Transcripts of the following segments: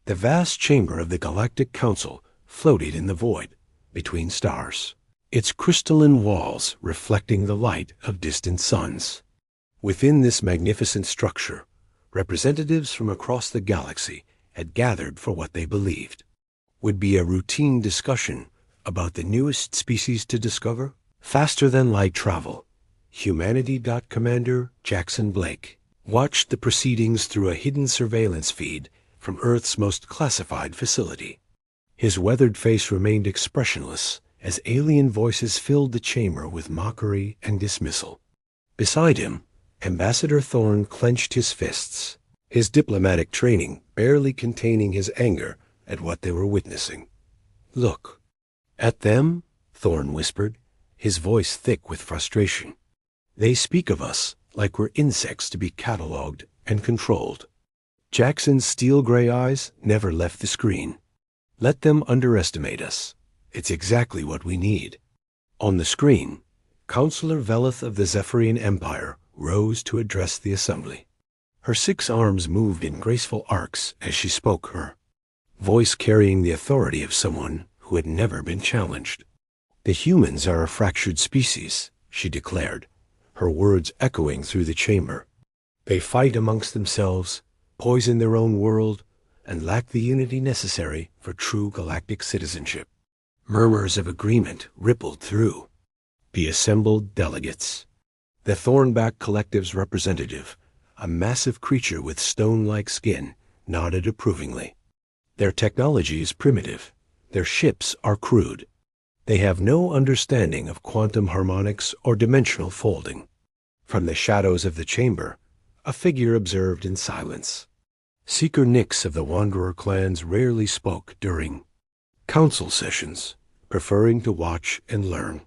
The vast chamber of the Galactic Council floated in the void between stars, its crystalline walls reflecting the light of distant suns. Within this magnificent structure, representatives from across the galaxy had gathered for what they believed would be a routine discussion about the newest species to discover. Faster than light travel, Humanity. Commander Jackson Blake watched the proceedings through a hidden surveillance feed from Earth's most classified facility. His weathered face remained expressionless as alien voices filled the chamber with mockery and dismissal. Beside him, Ambassador Thorne clenched his fists, his diplomatic training barely containing his anger at what they were witnessing. "Look." "At them?" Thorne whispered, his voice thick with frustration. "They speak of us like we're insects to be catalogued and controlled." Jackson's steel-gray eyes never left the screen. "Let them underestimate us. It's exactly what we need." On the screen, Counselor Veleth of the Zephyrian Empire rose to address the assembly. Her 6 arms moved in graceful arcs as she spoke, her voice carrying the authority of someone who had never been challenged. "The humans are a fractured species," she declared, her words echoing through the chamber. "They fight amongst themselves, poison their own world, and lack the unity necessary for true galactic citizenship." Murmurs of agreement rippled through the assembled delegates. The Thornback Collective's representative, a massive creature with stone-like skin, nodded approvingly. "Their technology is primitive. Their ships are crude. They have no understanding of quantum harmonics or dimensional folding." From the shadows of the chamber, a figure observed in silence. Seeker Nyx of the Wanderer clans rarely spoke during council sessions, preferring to watch and learn.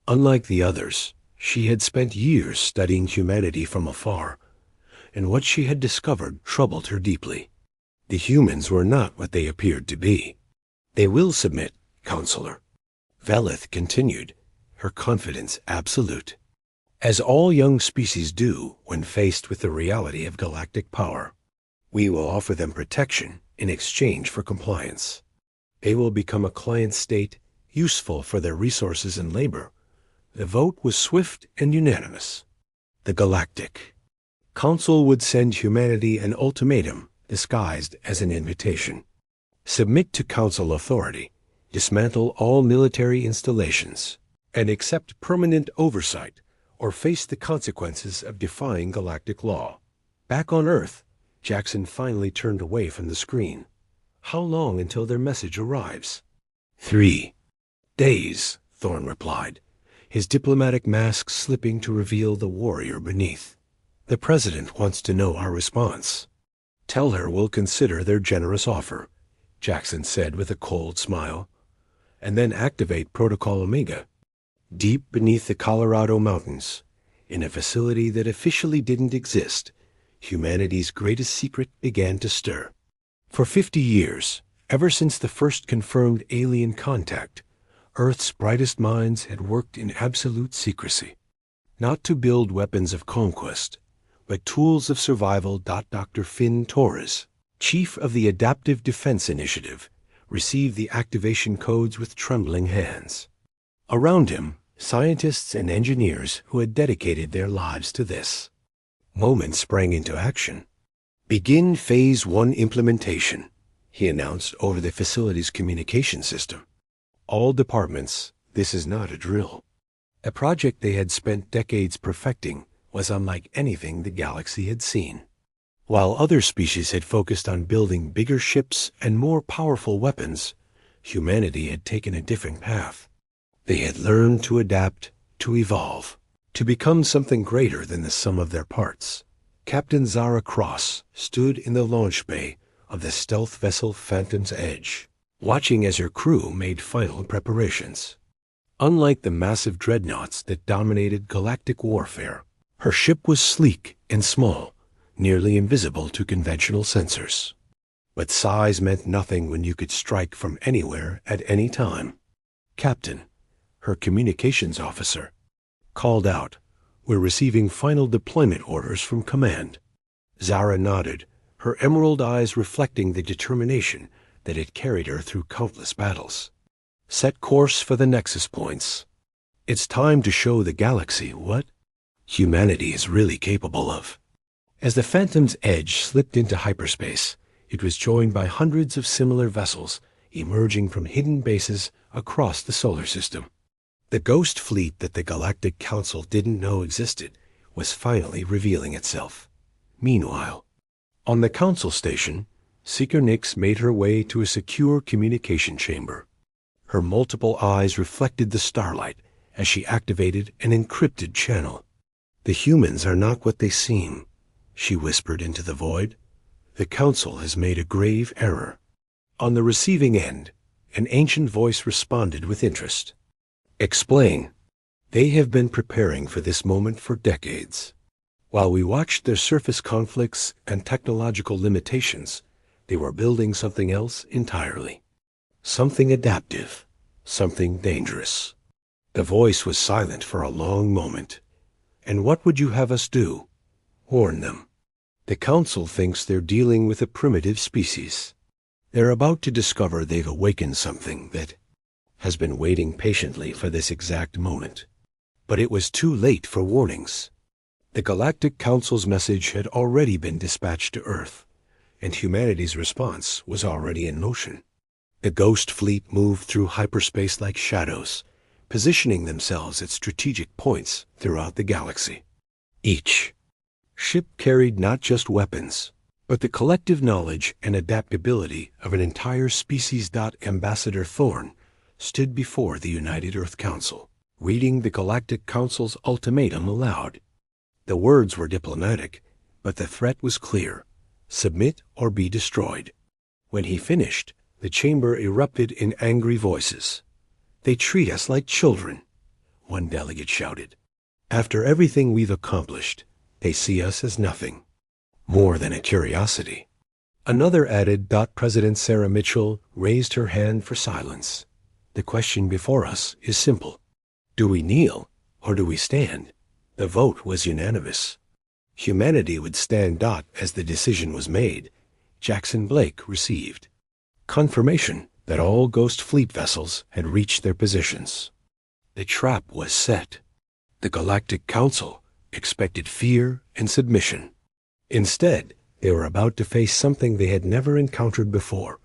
Unlike the others, she had spent years studying humanity from afar, and what she had discovered troubled her deeply. The humans were not what they appeared to be. "They will submit, Counselor," Veleth continued, her confidence absolute, "as all young species do when faced with the reality of galactic power. We will offer them protection in exchange for compliance. They will become a client state useful for their resources and labor." The vote was swift and unanimous. The Galactic Council would send humanity an ultimatum disguised as an invitation. Submit to Council authority, dismantle all military installations, and accept permanent oversight or face the consequences of defying galactic law. Back on Earth, Jackson finally turned away from the screen. "How long until their message arrives?" 3 days, Thorne replied, his diplomatic mask slipping to reveal the warrior beneath. "The President wants to know our response." "Tell her we'll consider their generous offer," Jackson said with a cold smile. "And then activate Protocol Omega." Deep beneath the Colorado mountains, in a facility that officially didn't exist, humanity's greatest secret began to stir. For 50 years, ever since the first confirmed alien contact, Earth's brightest minds had worked in absolute secrecy. Not to build weapons of conquest, but tools of survival. Dr. Finn Torres, chief of the Adaptive Defense Initiative, received the activation codes with trembling hands. Around him, scientists and engineers who had dedicated their lives to this moment sprang into action. "Begin Phase 1 implementation," he announced over the facility's communication system. "All departments, this is not a drill." A project they had spent decades perfecting was unlike anything the galaxy had seen. While other species had focused on building bigger ships and more powerful weapons, humanity had taken a different path. They had learned to adapt, to evolve, to become something greater than the sum of their parts. Captain Zara Cross stood in the launch bay of the stealth vessel Phantom's Edge, watching as her crew made final preparations. Unlike the massive dreadnoughts that dominated galactic warfare, her ship was sleek and small, nearly invisible to conventional sensors. But size meant nothing when you could strike from anywhere at any time. "Captain," her communications officer called out, "we're receiving final deployment orders from command." Zara nodded, her emerald eyes reflecting the determination that had carried her through countless battles. Set course for the nexus points. It's time to show the galaxy what humanity is really capable of. As the Phantom's edge slipped into hyperspace, it was joined by hundreds of similar vessels emerging from hidden bases across the solar system. The ghost fleet that the Galactic Council didn't know existed was finally revealing itself. Meanwhile, on the Council station, Seeker Nyx made her way to a secure communication chamber. Her multiple eyes reflected the starlight as she activated an encrypted channel. "The humans are not what they seem," she whispered into the void. "The Council has made a grave error." On the receiving end, an ancient voice responded with interest. "Explain." They have been preparing for this moment for decades. While we watched their surface conflicts and technological limitations, they were building something else entirely. Something adaptive, something dangerous. The voice was silent for a long moment. "And what would you have us do?" "Warn them. The Council thinks they're dealing with a primitive species. They're about to discover they've awakened something that has been waiting patiently for this exact moment." But it was too late for warnings. The Galactic Council's message had already been dispatched to Earth, and humanity's response was already in motion. The Ghost Fleet moved through hyperspace like shadows, positioning themselves at strategic points throughout the galaxy. Each ship carried not just weapons, but the collective knowledge and adaptability of an entire species. Ambassador Thorn stood before the United Earth Council, reading the Galactic Council's ultimatum aloud. The words were diplomatic, but the threat was clear: submit or be destroyed. When he finished, the chamber erupted in angry voices. "They treat us like children," one delegate shouted. "After everything we've accomplished, they see us as nothing, more than a curiosity." Another added. President Sarah Mitchell raised her hand for silence. "The question before us is simple. Do we kneel or do we stand?" The vote was unanimous. Humanity would stand. As the decision was made, Jackson Blake received confirmation that all Ghost Fleet vessels had reached their positions. The trap was set. The Galactic Council expected fear and submission. Instead, they were about to face something they had never encountered before,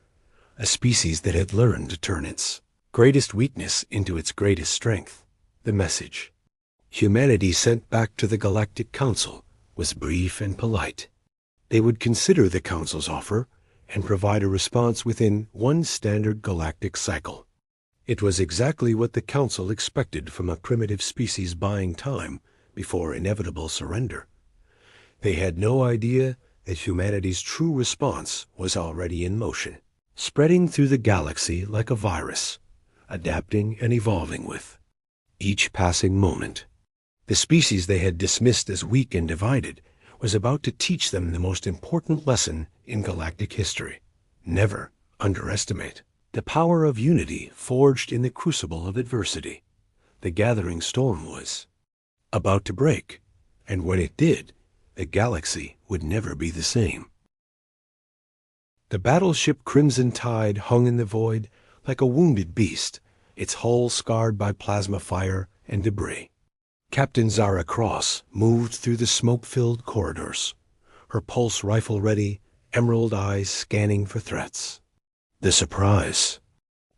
a species that had learned to turn its greatest weakness into its greatest strength. The message humanity sent back to the Galactic Council was brief and polite. They would consider the Council's offer and provide a response within one standard galactic cycle. It was exactly what the Council expected from a primitive species buying time before inevitable surrender. They had no idea that humanity's true response was already in motion, spreading through the galaxy like a virus, adapting and evolving with each passing moment. The species they had dismissed as weak and divided was about to teach them the most important lesson in galactic history. Never underestimate the power of unity forged in the crucible of adversity. The gathering storm was about to break, and when it did, the galaxy would never be the same. The battleship Crimson Tide hung in the void like a wounded beast, its hull scarred by plasma fire and debris. Captain Zara Cross moved through the smoke-filled corridors, her pulse rifle ready, emerald eyes scanning for threats. The surprise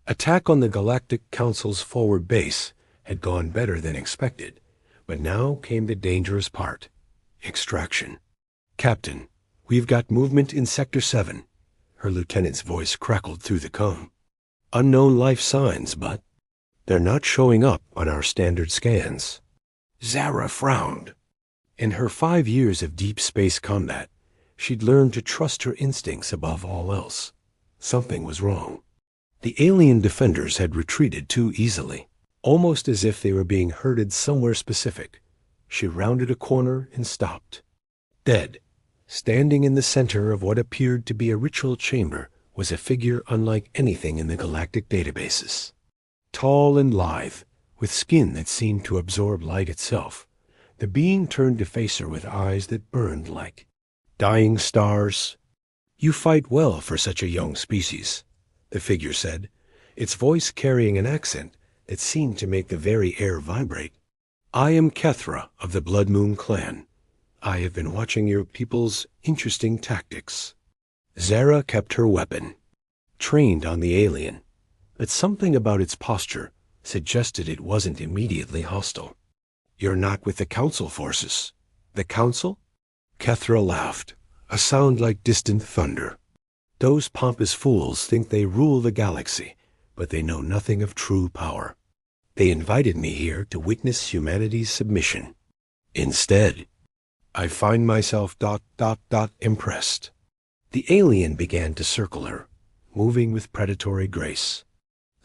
attack on the Galactic Council's forward base had gone better than expected, but now came the dangerous part: extraction. "Captain, we've got movement in Sector 7. Her lieutenant's voice crackled through the com. "Unknown life signs, but they're not showing up on our standard scans." Zara frowned. In her 5 years of deep space combat, she'd learned to trust her instincts above all else. Something was wrong. The alien defenders had retreated too easily, almost as if they were being herded somewhere specific. She rounded a corner and stopped. Dead, standing in the center of what appeared to be a ritual chamber, was a figure unlike anything in the galactic databases. Tall and lithe, with skin that seemed to absorb light itself, the being turned to face her with eyes that burned like dying stars. You fight well for such a young species, the figure said, its voice carrying an accent that seemed to make the very air vibrate. I am Kethra of the Blood Moon clan. I have been watching your people's interesting tactics. Zara kept her weapon, trained on the alien, but something about its posture suggested it wasn't immediately hostile. You're not with the Council forces. The Council? Kethra laughed, a sound like distant thunder. Those pompous fools think they rule the galaxy, but they know nothing of true power. They invited me here to witness humanity's submission. Instead, I find myself ... impressed. The alien began to circle her, moving with predatory grace.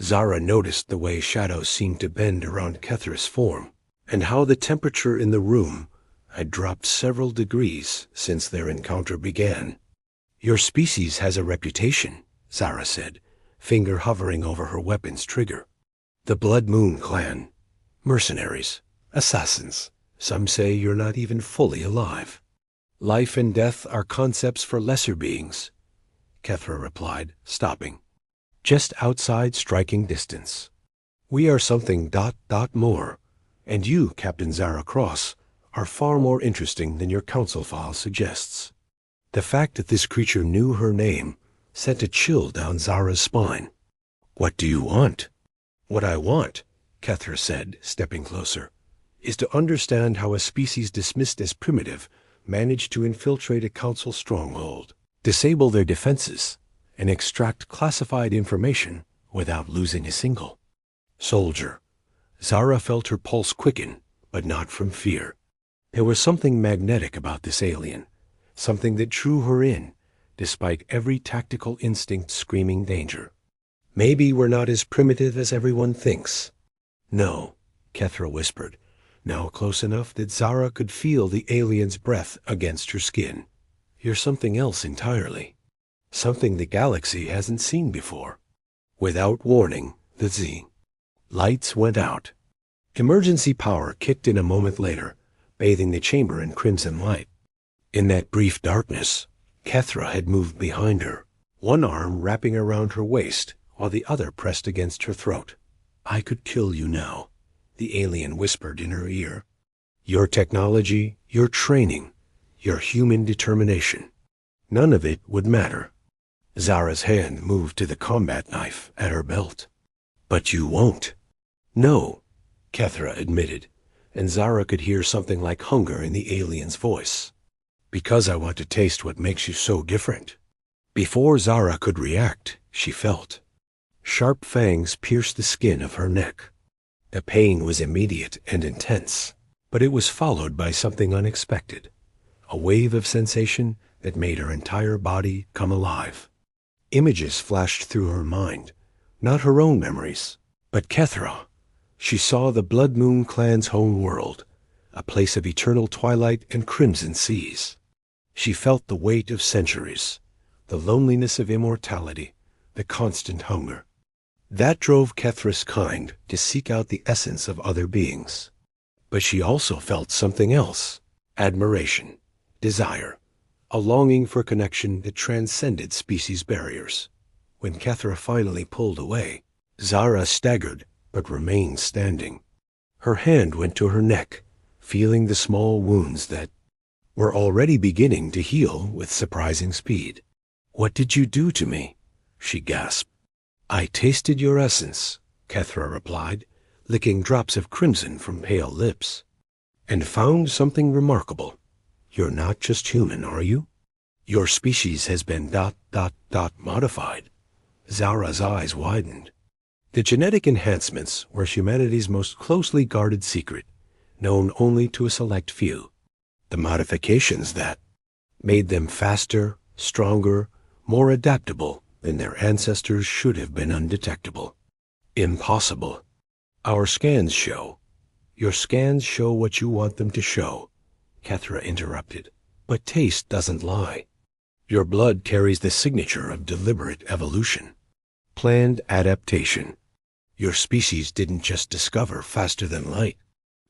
Zara noticed the way shadows seemed to bend around Kethra's form, and how the temperature in the room had dropped several degrees since their encounter began. Your species has a reputation, Zara said, finger hovering over her weapon's trigger. The Blood Moon clan. Mercenaries. Assassins. Some say you're not even fully alive. Life and death are concepts for lesser beings, Kethra replied, stopping. Just outside striking distance. We are something ... more, and you, Captain Zara Cross, are far more interesting than your council file suggests. The fact that this creature knew her name sent a chill down Zara's spine. What do you want? What I want, Kethra said, stepping closer, is to understand how a species dismissed as primitive managed to infiltrate a council stronghold, disable their defenses, and extract classified information without losing a single soldier. Zara felt her pulse quicken, but not from fear. There was something magnetic about this alien, something that drew her in, despite every tactical instinct screaming danger. Maybe we're not as primitive as everyone thinks. No, Kethra whispered, now close enough that Zara could feel the alien's breath against her skin. You're something else entirely. Something the galaxy hasn't seen before. Without warning, the Z. Lights went out. Emergency power kicked in a moment later, bathing the chamber in crimson light. In that brief darkness, Kethra had moved behind her, one arm wrapping around her waist while the other pressed against her throat. I could kill you now, the alien whispered in her ear. Your technology, your training, your human determination. None of it would matter. Zara's hand moved to the combat knife at her belt. But you won't. No, Kethra admitted, and Zara could hear something like hunger in the alien's voice. Because I want to taste what makes you so different. Before Zara could react, she felt. Sharp fangs pierced the skin of her neck. The pain was immediate and intense, but it was followed by something unexpected, a wave of sensation that made her entire body come alive. Images flashed through her mind, not her own memories, but Kethra. She saw the Blood Moon clan's home world, a place of eternal twilight and crimson seas. She felt the weight of centuries, the loneliness of immortality, the constant hunger. That drove Kethra's kind to seek out the essence of other beings. But she also felt something else, admiration, desire, a longing for connection that transcended species barriers. When Kethra finally pulled away, Zara staggered but remained standing. Her hand went to her neck, feeling the small wounds that were already beginning to heal with surprising speed. What did you do to me? She gasped. I tasted your essence, Kethra replied, licking drops of crimson from pale lips, and found something remarkable. You're not just human, are you? Your species has been ... modified. Zara's eyes widened. The genetic enhancements were humanity's most closely guarded secret, known only to a select few. The modifications that made them faster, stronger, more adaptable than their ancestors should have been undetectable. Impossible. Our scans show. Your scans show what you want them to show, Kethra interrupted. But taste doesn't lie. Your blood carries the signature of deliberate evolution, planned adaptation. Your species didn't just discover faster than light.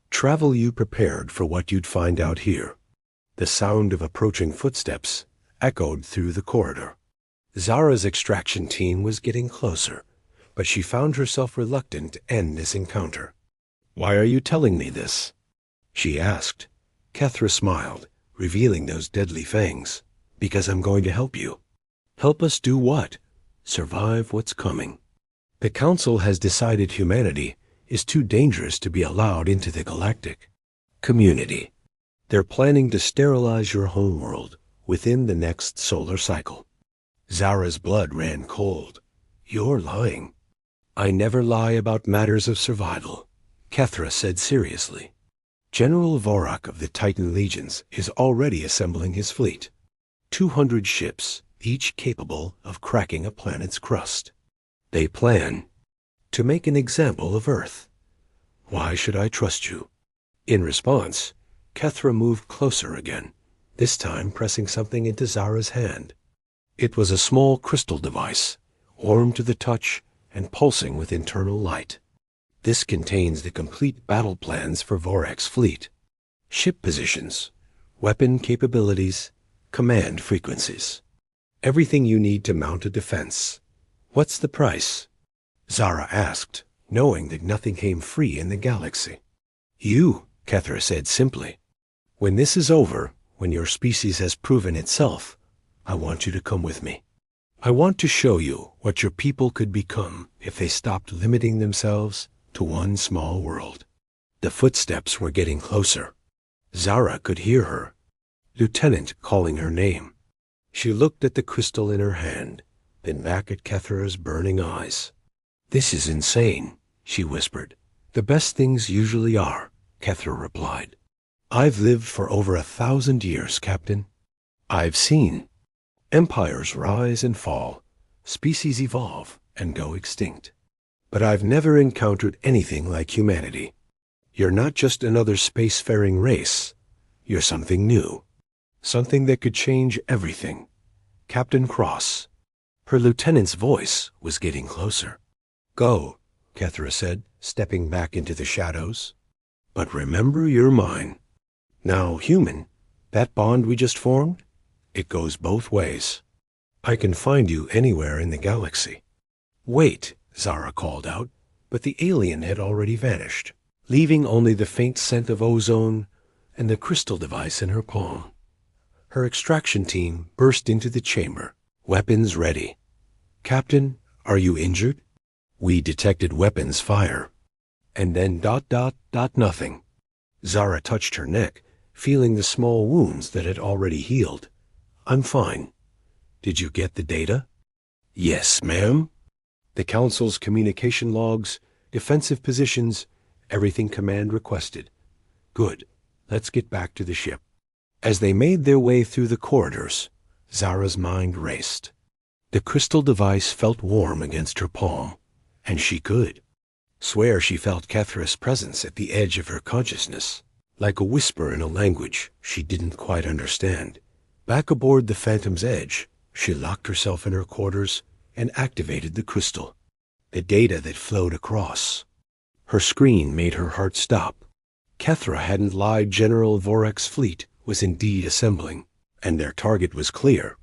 Travel you prepared for what you'd find out here. The sound of approaching footsteps echoed through the corridor. Zara's extraction team was getting closer, but she found herself reluctant to end this encounter. "Why are you telling me this?" she asked. Kethra smiled, revealing those deadly fangs. "Because I'm going to help you." "Help us do what?" "Survive what's coming. The Council has decided humanity is too dangerous to be allowed into the galactic community. They're planning to sterilize your homeworld within the next solar cycle." Zara's blood ran cold. "You're lying." "I never lie about matters of survival," Kethra said seriously. "General Vorak of the Titan Legions is already assembling his fleet. 200 ships, each capable of cracking a planet's crust. They plan to make an example of Earth. Why should I trust you?" In response, Kethra moved closer again, this time pressing something into Zara's hand. It was a small crystal device, warm to the touch and pulsing with internal light. "This contains the complete battle plans for Vorak's fleet. Ship positions, weapon capabilities, command frequencies. Everything you need to mount a defense." "What's the price?" Zara asked, knowing that nothing came free in the galaxy. "You," Kethra said simply. "When this is over, when your species has proven itself, I want you to come with me. I want to show you what your people could become if they stopped limiting themselves to one small world." The footsteps were getting closer. Zara could hear her, Lieutenant calling her name. She looked at the crystal in her hand, then back at Kethra's burning eyes. "This is insane," she whispered. "The best things usually are," Kethra replied. "I've lived for over 1,000 years, Captain. I've seen empires rise and fall, species evolve and go extinct. But I've never encountered anything like humanity. You're not just another spacefaring race. You're something new. Something that could change everything. Captain Cross." Her lieutenant's voice was getting closer. "Go," Kethra said, stepping back into the shadows. "But remember you're mine. Now, human, that bond we just formed? It goes both ways. I can find you anywhere in the galaxy." "Wait," Zara called out, but the alien had already vanished, leaving only the faint scent of ozone and the crystal device in her palm. Her extraction team burst into the chamber, weapons ready. "Captain, are you injured?" "We detected weapons fire." And then ... nothing. Zara touched her neck, feeling the small wounds that had already healed. "I'm fine. Did you get the data?" "Yes, ma'am." "The Council's communication logs, defensive positions, everything Command requested." "Good. Let's get back to the ship." As they made their way through the corridors, Zara's mind raced. The crystal device felt warm against her palm, and she could swear she felt Kethra's presence at the edge of her consciousness, like a whisper in a language she didn't quite understand. Back aboard the Phantom's Edge, she locked herself in her quarters and activated the crystal. The data that flowed across. Her screen made her heart stop. Kethra hadn't lied. General Vorak's fleet was indeed assembling, and their target was clear: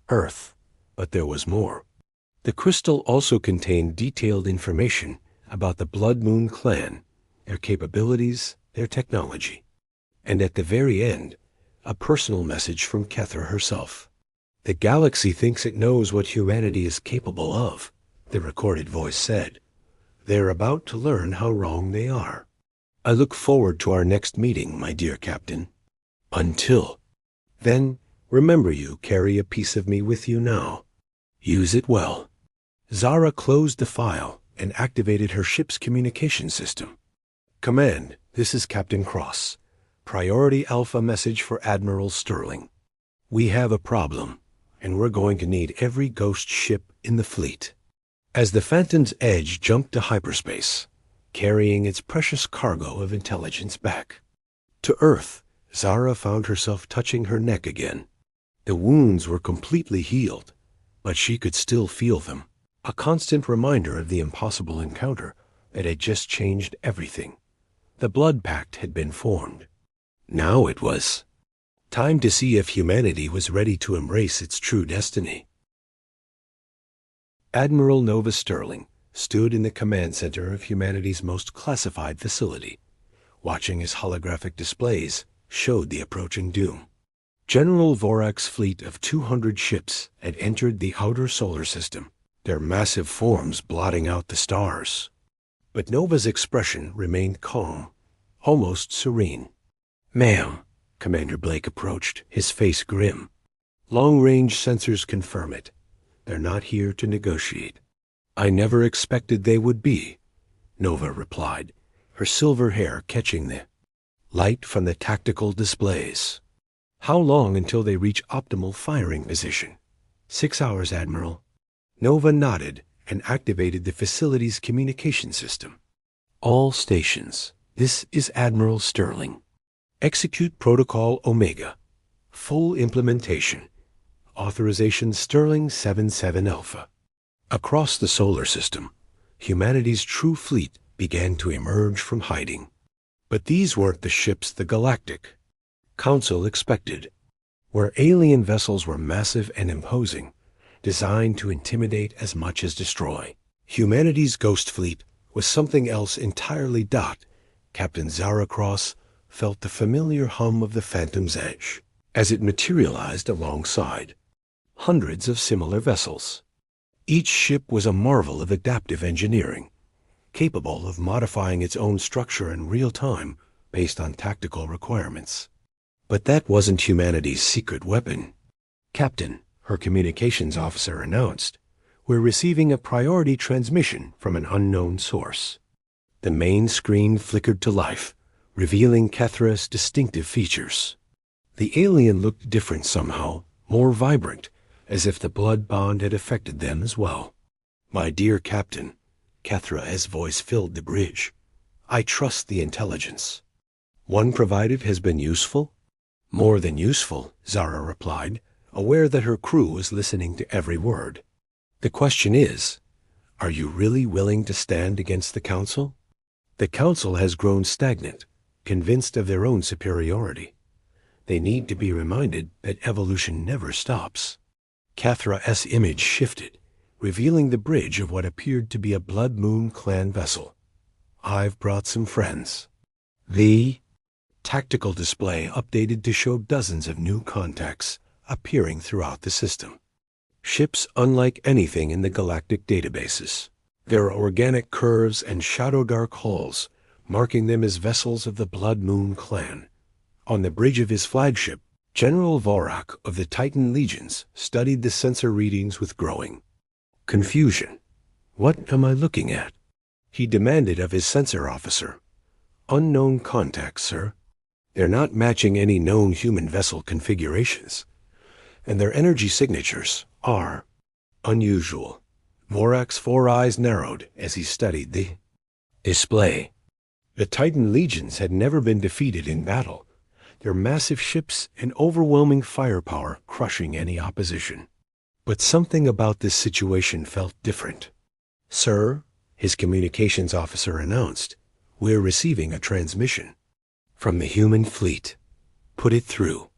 Earth. But there was more. The crystal also contained detailed information about the Blood Moon clan, their capabilities, their technology. And at the very end, a personal message from Kethra herself. "The galaxy thinks it knows what humanity is capable of," the recorded voice said. "They're about to learn how wrong they are. I look forward to our next meeting, my dear Captain. Until then, remember you carry a piece of me with you now. Use it well." Zara closed the file and activated her ship's communication system. "Command, this is Captain Cross. Priority Alpha message for Admiral Sterling. We have a problem, and we're going to need every ghost ship in the fleet." As the Phantom's Edge jumped to hyperspace, carrying its precious cargo of intelligence back to Earth, Zara found herself touching her neck again. The wounds were completely healed, but she could still feel them, a constant reminder of the impossible encounter that had just changed everything. The blood pact had been formed. Now it was time to see if humanity was ready to embrace its true destiny. Admiral Nova Sterling stood in the command center of humanity's most classified facility, watching as holographic displays showed the approaching doom. General Vorak's fleet of 200 ships had entered the outer solar system, their massive forms blotting out the stars. But Nova's expression remained calm, almost serene. "Ma'am," Commander Blake approached, his face grim. "Long-range sensors confirm it. They're not here to negotiate." "I never expected they would be," Nova replied, her silver hair catching the light from the tactical displays. "How long until they reach optimal firing position?" 6 hours, Admiral." Nova nodded and activated the facility's communication system. "All stations, this is Admiral Sterling. Execute Protocol Omega. Full implementation. Authorization Sterling 77 Alpha." Across the solar system, humanity's true fleet began to emerge from hiding. But these weren't the ships the Galactic Council expected. Where alien vessels were massive and imposing, designed to intimidate as much as destroy, humanity's ghost fleet was something else entirely. Captain Zara Cross felt the familiar hum of the Phantom's edge as it materialized alongside hundreds of similar vessels. Each ship was a marvel of adaptive engineering, capable of modifying its own structure in real time based on tactical requirements. But that wasn't humanity's secret weapon. "Captain," her communications officer announced, "we're receiving a priority transmission from an unknown source." The main screen flickered to life, revealing Kethra's distinctive features. The alien looked different somehow, more vibrant, as if the blood bond had affected them as well. "My dear Captain," Kethra's voice filled the bridge, "I trust the intelligence. One provided has been useful?" "More than useful," Zara replied, aware that her crew was listening to every word. "The question is, are you really willing to stand against the Council? The Council has grown stagnant, convinced of their own superiority. They need to be reminded that evolution never stops." Kethra's image shifted, revealing the bridge of what appeared to be a Blood Moon clan vessel. "I've brought some friends." The tactical display updated to show dozens of new contacts appearing throughout the system. Ships unlike anything in the galactic databases. Their organic curves and shadow-dark hulls marking them as vessels of the Blood Moon clan. On the bridge of his flagship, General Vorak of the Titan Legions studied the sensor readings with growing confusion. "What am I looking at?" he demanded of his sensor officer. "Unknown contacts, sir. They're not matching any known human vessel configurations, and their energy signatures are unusual." Vorak's 4 eyes narrowed as he studied the display. The Titan Legions had never been defeated in battle, their massive ships and overwhelming firepower crushing any opposition. But something about this situation felt different. "Sir," his communications officer announced, "we're receiving a transmission from the human fleet. Put it through."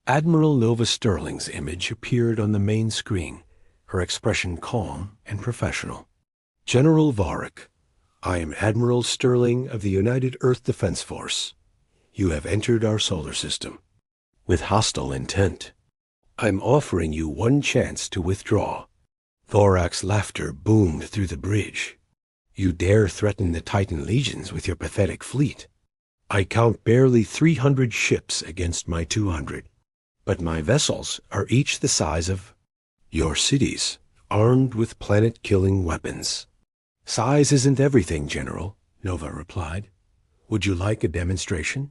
Admiral Nova Sterling's image appeared on the main screen, her expression calm and professional. "General Vorak, I am Admiral Sterling of the United Earth Defense Force. You have entered our solar system with hostile intent. I'm offering you one chance to withdraw." Vorak's laughter boomed through the bridge. "You dare threaten the Titan Legions with your pathetic fleet? I count barely 300 ships against my 200, but my vessels are each the size of your cities, armed with planet-killing weapons." "Size isn't everything, General," Nova replied. "Would you like a demonstration?"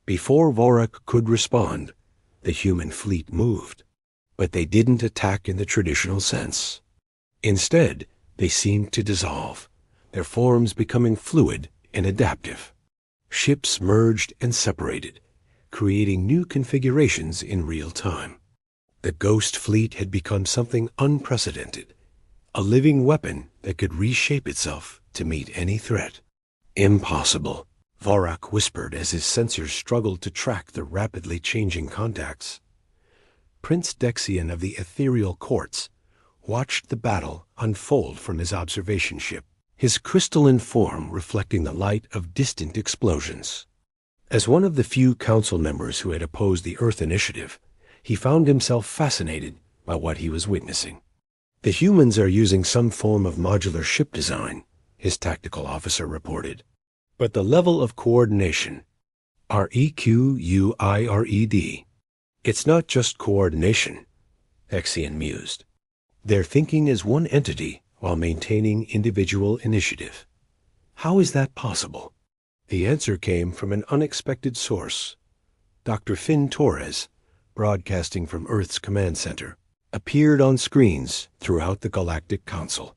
Before Vorak could respond, the human fleet moved, but they didn't attack in the traditional sense. Instead, they seemed to dissolve, their forms becoming fluid and adaptive. Ships merged and separated, creating new configurations in real time. The Ghost Fleet had become something unprecedented, a living weapon that could reshape itself to meet any threat. "Impossible," Vorak whispered as his sensors struggled to track the rapidly changing contacts. Prince Dexian of the Ethereal Courts, watched the battle unfold from his observation ship, his crystalline form reflecting the light of distant explosions. As one of the few council members who had opposed the Earth Initiative, he found himself fascinated by what he was witnessing. The humans are using some form of modular ship design, his tactical officer reported. But the level of coordination, REQUIRED, it's not just coordination, Hexian mused. They're thinking as one entity while maintaining individual initiative. How is that possible? The answer came from an unexpected source. Dr. Finn Torres, broadcasting from Earth's command center, appeared on screens throughout the Galactic Council.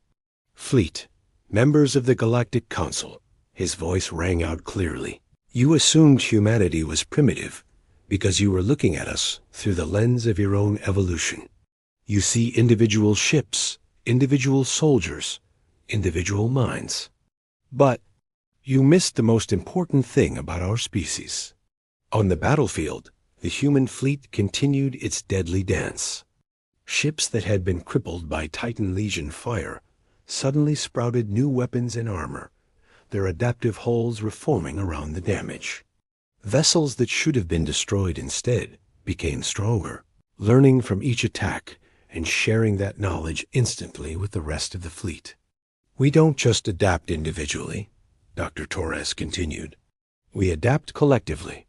Fleet, members of the Galactic Council, his voice rang out clearly. You assumed humanity was primitive because you were looking at us through the lens of your own evolution. You see individual ships, individual soldiers, individual minds. But you missed the most important thing about our species. On the battlefield, the human fleet continued its deadly dance. Ships that had been crippled by Titan Legion fire suddenly sprouted new weapons and armor, their adaptive hulls reforming around the damage. Vessels that should have been destroyed instead became stronger, learning from each attack and sharing that knowledge instantly with the rest of the fleet. We don't just adapt individually, Dr. Torres continued. We adapt collectively.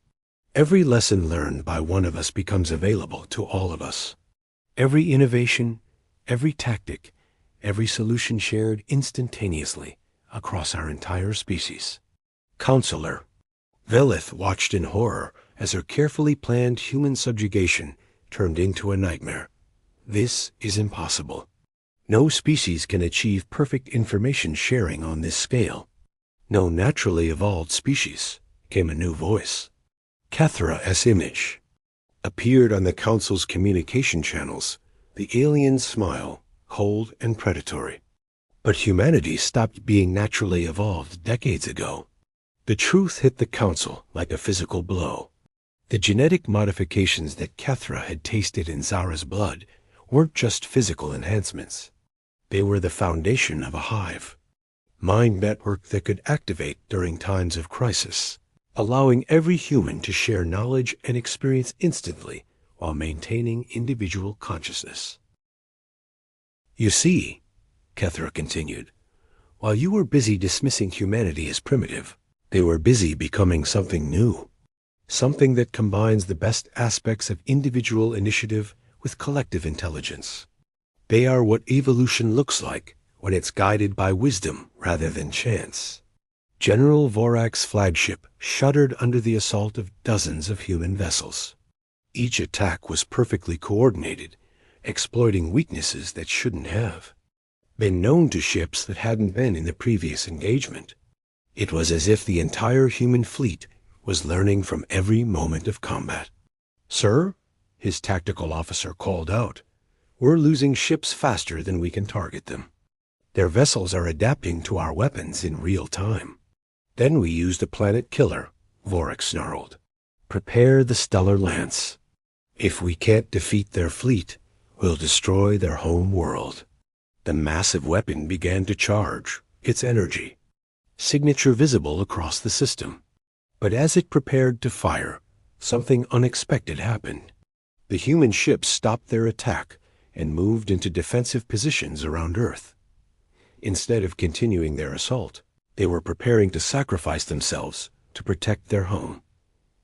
Every lesson learned by one of us becomes available to all of us. Every innovation, every tactic, every solution shared instantaneously across our entire species. Counselor, Velith watched in horror as her carefully planned human subjugation turned into a nightmare. This is impossible. No species can achieve perfect information sharing on this scale. No naturally evolved species, came a new voice. Kethra's image appeared on the Council's communication channels, the alien's smile, cold and predatory. But humanity stopped being naturally evolved decades ago. The truth hit the Council like a physical blow. The genetic modifications that Kethra had tasted in Zara's blood weren't just physical enhancements. They were the foundation of a hive. Mind network that could activate during times of crisis, allowing every human to share knowledge and experience instantly while maintaining individual consciousness. You see, Kethra continued, while you were busy dismissing humanity as primitive, they were busy becoming something new, something that combines the best aspects of individual initiative with collective intelligence. They are what evolution looks like when it's guided by wisdom rather than chance. General Vorak's flagship shuddered under the assault of dozens of human vessels. Each attack was perfectly coordinated, exploiting weaknesses that shouldn't have been known to ships that hadn't been in the previous engagement. It was as if the entire human fleet was learning from every moment of combat. Sir, his tactical officer called out, we're losing ships faster than we can target them. Their vessels are adapting to our weapons in real time. Then we used a planet killer, Vorak snarled. Prepare the stellar lance. If we can't defeat their fleet, we'll destroy their home world. The massive weapon began to charge, its energy, signature visible across the system. But as it prepared to fire, something unexpected happened. The human ships stopped their attack and moved into defensive positions around Earth. Instead of continuing their assault, they were preparing to sacrifice themselves to protect their home.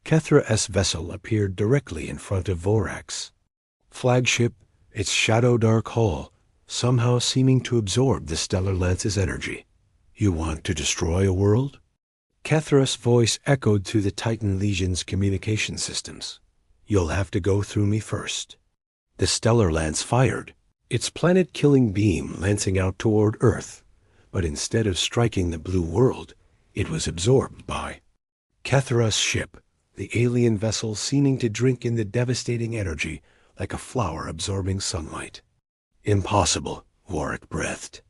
Kethra's vessel appeared directly in front of Vorak's flagship, its shadow dark hull somehow seeming to absorb the stellar lance's energy. You want to destroy a world? Kethra's voice echoed through the Titan Legion's communication systems. You'll have to go through me first. The stellar lance fired, its planet-killing beam lancing out toward Earth, but instead of striking the blue world, it was absorbed by Kethra's ship, the alien vessel seeming to drink in the devastating energy like a flower absorbing sunlight. Impossible, Vorak breathed.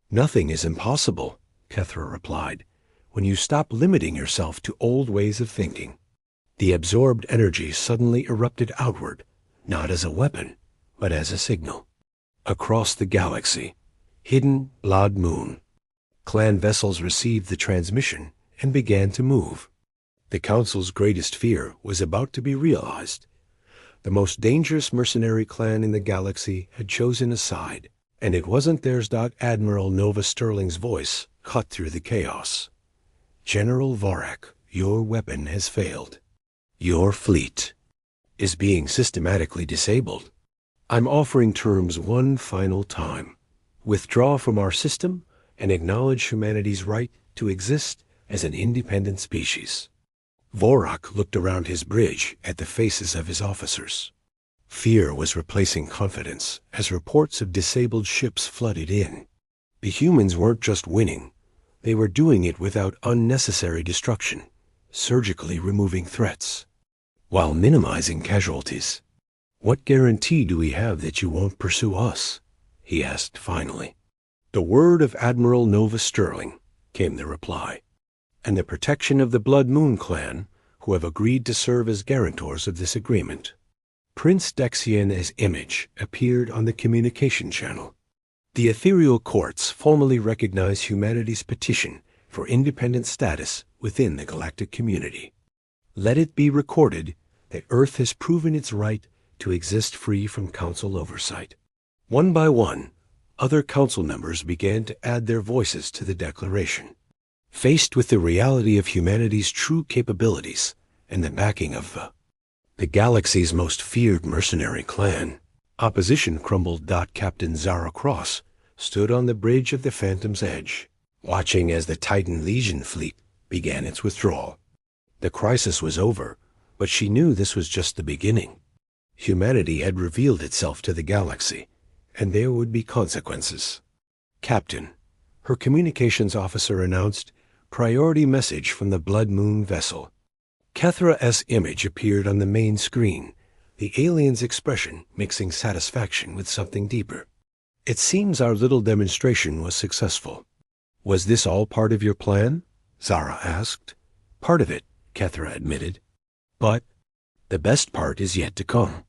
Nothing is impossible, Kethra replied, when you stop limiting yourself to old ways of thinking. The absorbed energy suddenly erupted outward, not as a weapon, but as a signal. Across the galaxy, hidden Blood Moon. Clan vessels received the transmission and began to move. The Council's greatest fear was about to be realized. The most dangerous mercenary clan in the galaxy had chosen a side, and it wasn't theirs. Admiral Nova Sterling's voice cut through the chaos. General Vorak, your weapon has failed. Your fleet is being systematically disabled. I'm offering terms one final time. Withdraw from our system and acknowledge humanity's right to exist as an independent species. Vorak looked around his bridge at the faces of his officers. Fear was replacing confidence as reports of disabled ships flooded in. The humans weren't just winning. They were doing it without unnecessary destruction, surgically removing threats, while minimizing casualties. What guarantee do we have that you won't pursue us? He asked finally. The word of Admiral Nova Sterling, came the reply, and the protection of the Blood Moon clan, who have agreed to serve as guarantors of this agreement. Prince Dexian's image appeared on the communication channel. The ethereal courts formally recognize humanity's petition for independent status within the galactic community. Let it be recorded that Earth has proven its right to exist free from Council oversight. One by one, other Council members began to add their voices to the declaration. Faced with the reality of humanity's true capabilities and the backing of the galaxy's most feared mercenary clan, opposition crumbled. Captain Zara Cross stood on the bridge of the Phantom's Edge, watching as the Titan Legion fleet began its withdrawal. The crisis was over, but she knew this was just the beginning. Humanity had revealed itself to the galaxy, and there would be consequences. Captain, her communications officer announced, priority message from the Blood Moon vessel. Kethra's image appeared on the main screen, the alien's expression mixing satisfaction with something deeper. It seems our little demonstration was successful. Was this all part of your plan? Zara asked. Part of it, Kethra admitted. But the best part is yet to come.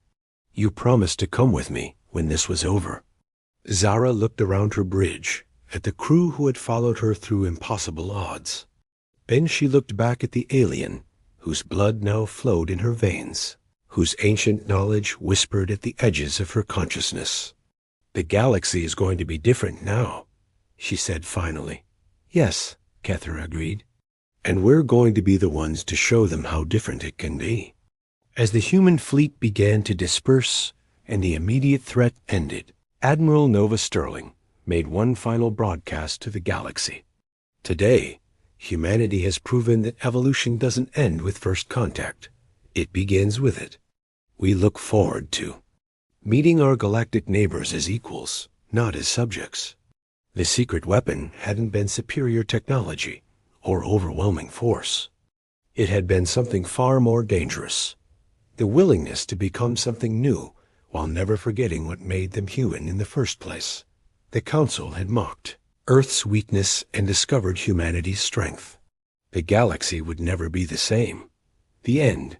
You promised to come with me when this was over. Zara looked around her bridge at the crew who had followed her through impossible odds. Then she looked back at the alien, whose blood now flowed in her veins, whose ancient knowledge whispered at the edges of her consciousness. The galaxy is going to be different now, she said finally. Yes, Kethra agreed. And we're going to be the ones to show them how different it can be. As the human fleet began to disperse and the immediate threat ended, Admiral Nova Sterling made one final broadcast to the galaxy. Today, humanity has proven that evolution doesn't end with first contact. It begins with it. We look forward to meeting our galactic neighbors as equals, not as subjects. The secret weapon hadn't been superior technology or overwhelming force. It had been something far more dangerous. The willingness to become something new while never forgetting what made them human in the first place. The Council had mocked Earth's weakness and discovered humanity's strength. The galaxy would never be the same. The end